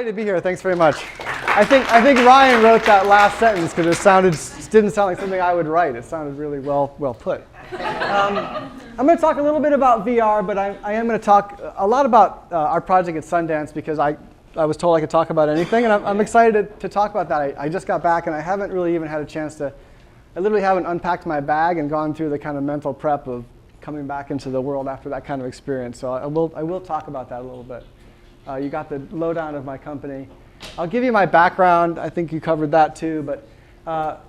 excited to be here. Thanks very much. I think Ryan wrote that last sentence because it didn't sound like something I would write. It sounded really well put. I'm going to talk a little bit about VR, but I am going to talk a lot about our project at Sundance because I was told I could talk about anything, and I'm excited to talk about that. I just got back, and I haven't really even had a chance to. I literally haven't unpacked my bag and gone through the kind of mental prep of coming back into the world after that kind of experience. So I will talk about that a little bit. You got the lowdown of my company. I'll give you my background. I think you covered that too. But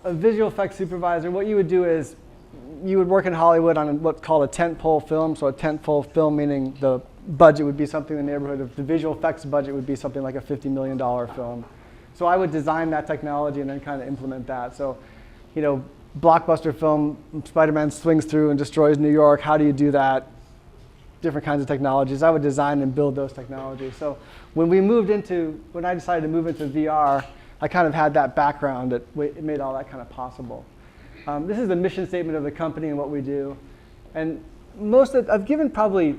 a visual effects supervisor, what you would do is you would work in Hollywood on what's called a tentpole film. So a tentpole film meaning the budget would be something in the neighborhood of the visual effects budget would be something like a $50 million film. So I would design that technology and then kind of implement that. So, blockbuster film, Spider-Man swings through and destroys New York. How do you do that? Different kinds of technologies. I would design and build those technologies. So when I decided to move into VR, I kind of had that background that it made all that kind of possible. This is the mission statement of the company and what we do. And I've given probably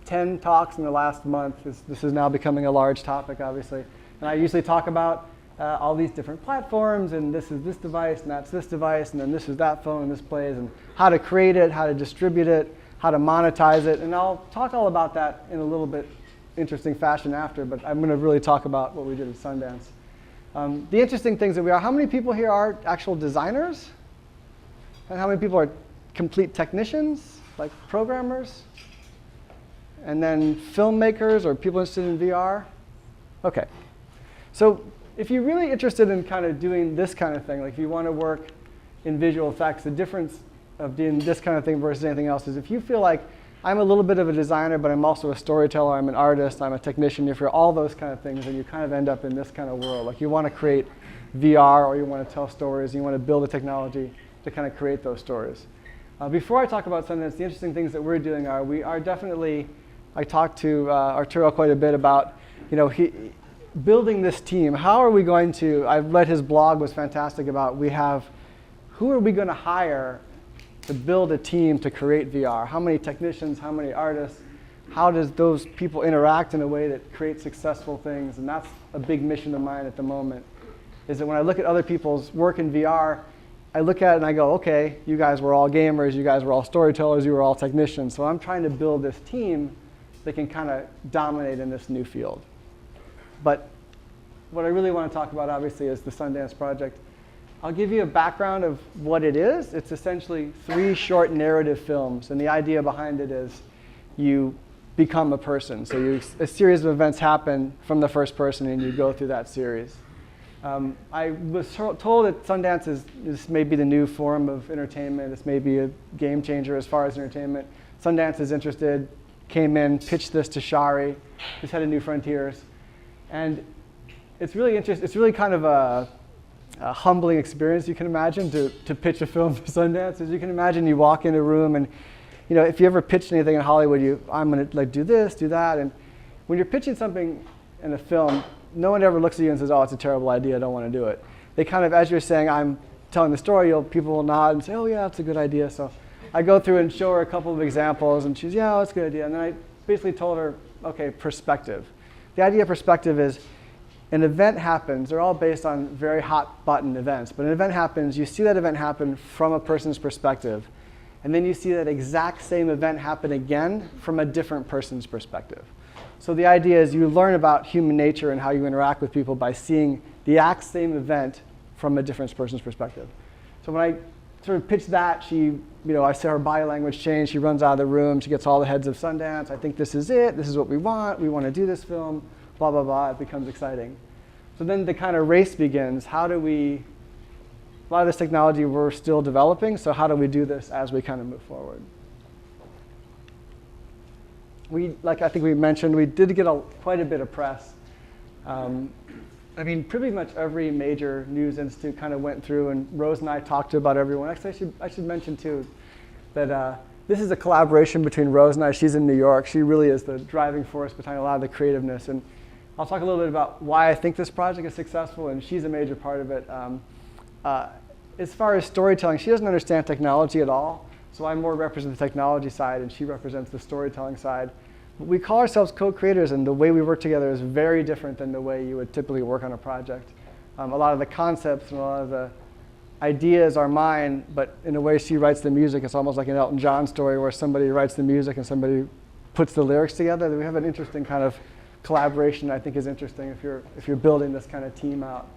10 talks in the last month. This is now becoming a large topic, obviously. And I usually talk about all these different platforms, and this is this device, and that's this device, and then this is that phone, and this plays, and how to create it, how to distribute it, how to monetize it, and I'll talk all about that in a little bit interesting fashion after, but I'm going to really talk about what we did at Sundance. The interesting things that how many people here are actual designers? And how many people are complete technicians, like programmers? And then filmmakers or people interested in VR? Okay. So if you're really interested in kind of doing this kind of thing, like if you want to work in visual effects, the difference of doing this kind of thing versus anything else is if you feel like I'm a little bit of a designer, but I'm also a storyteller, I'm an artist, I'm a technician, if you're all those kind of things, then you kind of end up in this kind of world. Like you want to create VR or you want to tell stories, you want to build a technology to kind of create those stories. Before I talk about Sundance, the interesting things that we're doing are we are definitely, I talked to Arturo quite a bit about, building this team. How are we going to, I've read his blog was fantastic about who are we going to hire to build a team to create VR? How many technicians, how many artists? How does those people interact in a way that creates successful things? And that's a big mission of mine at the moment, is that when I look at other people's work in VR, I look at it and I go, okay, you guys were all gamers, you guys were all storytellers, you were all technicians. So I'm trying to build this team that can kind of dominate in this new field. But what I really want to talk about, obviously, is the Sundance Project. I'll give you a background of what it is. It's essentially 3 short narrative films. And the idea behind it is you become a person. So a series of events happen from the first person, and you go through that series. I was told that Sundance this may be the new form of entertainment. This may be a game changer as far as entertainment. Sundance is interested, came in, pitched this to Shari, who's head of New Frontiers. And it's really interesting. It's really kind of a humbling experience, you can imagine, to pitch a film to Sundance. As you can imagine, you walk in a room, and if you ever pitched anything in Hollywood, I'm going to do this, do that. And when you're pitching something in a film, no one ever looks at you and says, "Oh, it's a terrible idea. I don't want to do it." They kind of, as you're saying, I'm telling the story, people will nod and say, "Oh, yeah, that's a good idea." So I go through and show her a couple of examples, and she's, "Yeah, that's a good idea." And then I basically told her, "Okay, perspective." The idea of perspective is an event happens. They're all based on very hot button events. But an event happens, you see that event happen from a person's perspective. And then you see that exact same event happen again from a different person's perspective. So the idea is you learn about human nature and how you interact with people by seeing the exact same event from a different person's perspective. So when I sort of pitched that, I saw her body language change. She runs out of the room. She gets all the heads of Sundance. I think this is it. This is what we want. We want to do this film. Blah, blah, blah. It becomes exciting. So then the kind of race begins. A lot of this technology we're still developing, so how do we do this as we kind of move forward? Like I think we mentioned, we did get quite a bit of press. Pretty much every major news institute kind of went through, and Rose and I talked to about everyone. Actually, I should mention too that this is a collaboration between Rose and I. She's in New York. She really is the driving force behind a lot of the creativeness. And I'll talk a little bit about why I think this project is successful, and she's a major part of it. As far as storytelling, she doesn't understand technology at all, so I more represent the technology side, and she represents the storytelling side. We call ourselves co-creators, and the way we work together is very different than the way you would typically work on a project. A lot of the concepts and a lot of the ideas are mine, but in a way she writes the music. It's almost like an Elton John story where somebody writes the music and somebody puts the lyrics together. We have an interesting kind of collaboration I think is interesting if you're building this kind of team out.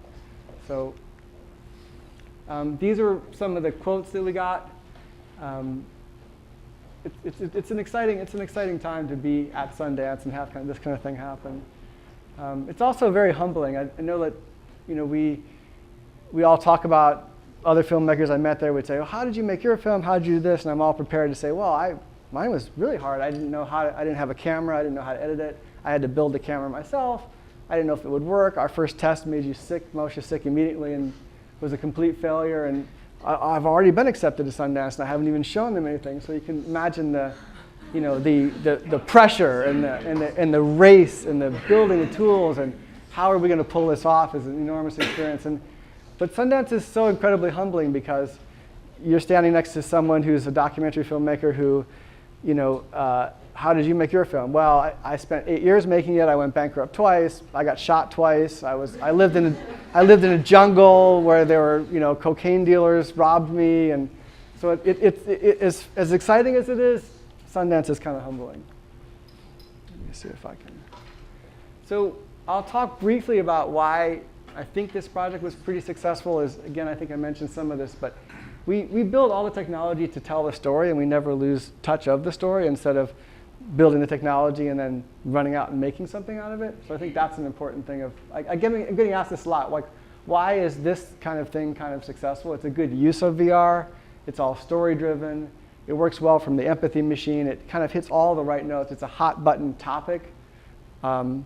So these are some of the quotes that we got. It's an exciting time to be at Sundance and have this kind of thing happen. It's also very humbling. I know that we all talk about other filmmakers I met there would say, "Oh, how did you make your film? How did you do this?" And I'm all prepared to say, "Well, mine was really hard. I didn't have a camera. I didn't know how to edit it. I had to build the camera myself. I didn't know if it would work. Our first test made you sick, Moshe sick immediately, and was a complete failure. And I've already been accepted to Sundance, and I haven't even shown them anything. So you can imagine the pressure and the race and the building the tools and how are we going to pull this off is an enormous experience. But Sundance is so incredibly humbling because you're standing next to someone who's a documentary filmmaker who, how did you make your film? Well, I spent 8 years making it. I went bankrupt twice. I got shot twice. I lived in a jungle where there were cocaine dealers robbed me, and so it's as exciting as it is. Sundance is kind of humbling. Let me see if I can. So I'll talk briefly about why I think this project was pretty successful. Again, I think I mentioned some of this, but we build all the technology to tell the story, and we never lose touch of the story instead of building the technology and then running out and making something out of it. So I think that's an important thing. I'm getting asked this a lot, like, why is this kind of thing kind of successful? It's a good use of VR. It's all story-driven. It works well from the empathy machine. It kind of hits all the right notes. It's a hot button topic in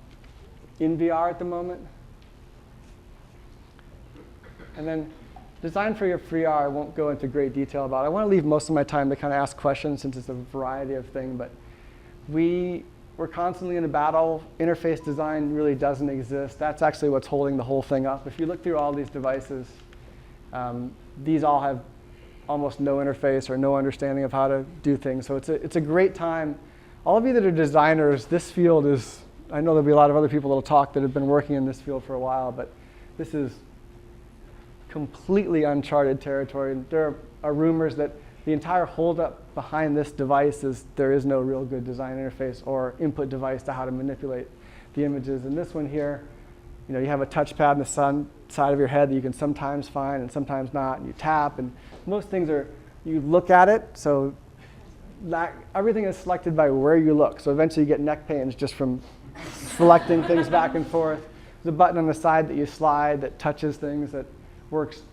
VR at the moment. And then design for your VR, I won't go into great detail about. I want to leave most of my time to kind of ask questions since it's a variety of things. But we're constantly in a battle. Interface design really doesn't exist. That's actually what's holding the whole thing up. If you look through all these devices, these all have almost no interface or no understanding of how to do things. So it's a great time. All of you that are designers, this field is, I know there'll be a lot of other people that'll talk that have been working in this field for a while, but this is completely uncharted territory. There are rumors that the entire holdup behind this device is there is no real good design interface or input device to how to manipulate the images. And this one here, you have a touchpad on the side of your head that you can sometimes find and sometimes not, and you tap, and most things are, you look at it, so everything is selected by where you look. So eventually you get neck pains just from selecting things back and forth. There's a button on the side that you slide that touches things that works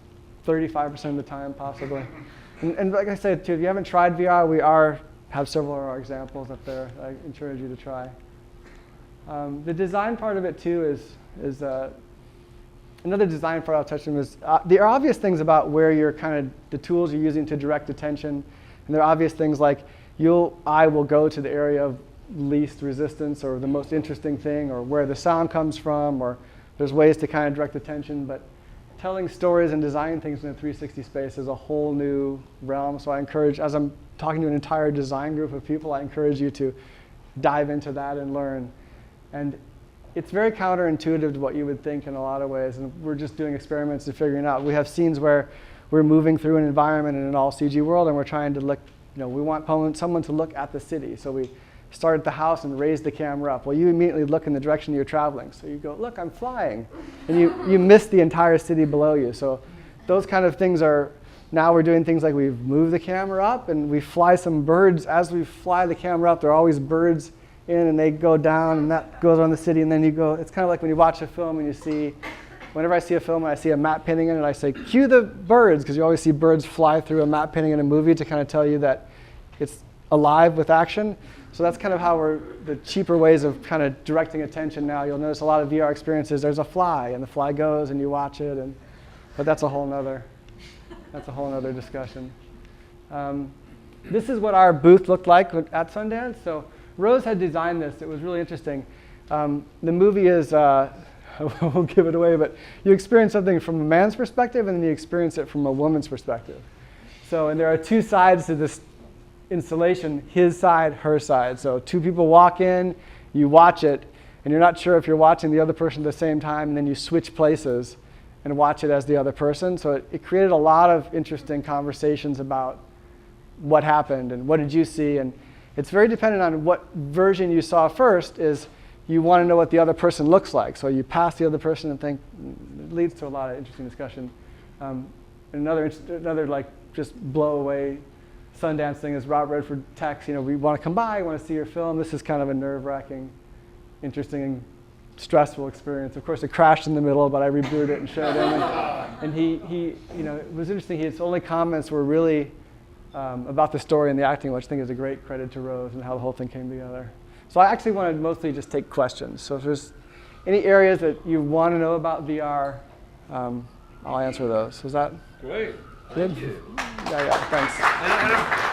35% of the time, possibly. And like I said, too, if you haven't tried VR, we have several of our examples up there. I encourage you to try. The design part of it, too, is another design part I'll touch on is there are obvious things about where you're the tools you're using to direct attention. And there are obvious things like I will go to the area of least resistance or the most interesting thing or where the sound comes from, or there's ways to kind of direct attention. But telling stories and designing things in a 360 space is a whole new realm. So I encourage, as I'm talking to an entire design group of people, I encourage you to dive into that and learn. And it's very counterintuitive to what you would think in a lot of ways. And we're just doing experiments and figuring out. We have scenes where we're moving through an environment in an all CG world, and we're trying to look, we want someone to look at the city. So we start at the house and raise the camera up. Well, you immediately look in the direction you're traveling. So you go, look, I'm flying. And you miss the entire city below you. So those kind of things now we're doing things like we've moved the camera up and we fly some birds. As we fly the camera up, there are always birds in and they go down and that goes on the city. And then you go, it's kind of like when you watch a film and you see, whenever I see a film and I see a matte painting in it, I say, cue the birds, because you always see birds fly through a matte painting in a movie to kind of tell you that it's alive with action. So that's kind of how the cheaper ways of kind of directing attention now. You'll notice a lot of VR experiences, there's a fly, and the fly goes, and you watch it, but that's a whole nother discussion. This is what our booth looked like at Sundance. So Rose had designed this. It was really interesting. The movie is, I won't give it away, but you experience something from a man's perspective, and then you experience it from a woman's perspective. So, and there are two sides to this installation, his side, her side. So two people walk in, you watch it, and you're not sure if you're watching the other person at the same time, and then you switch places and watch it as the other person. So it created a lot of interesting conversations about what happened and what did you see. And it's very dependent on what version you saw first. Is you want to know what the other person looks like. So you pass the other person and think, it leads to a lot of interesting discussion. Another like just blow away Sundance thing is Rob Redford texts, we want to come by, want to see your film. This is kind of a nerve-wracking, interesting, stressful experience. Of course, it crashed in the middle, but I rebooted it and showed him. And he it was interesting. His only comments were really about the story and the acting, which I think is a great credit to Rose and how the whole thing came together. So I actually want to mostly just take questions. So if there's any areas that you want to know about VR, I'll answer those. Was that great? Good? Thank you. Yeah, thanks.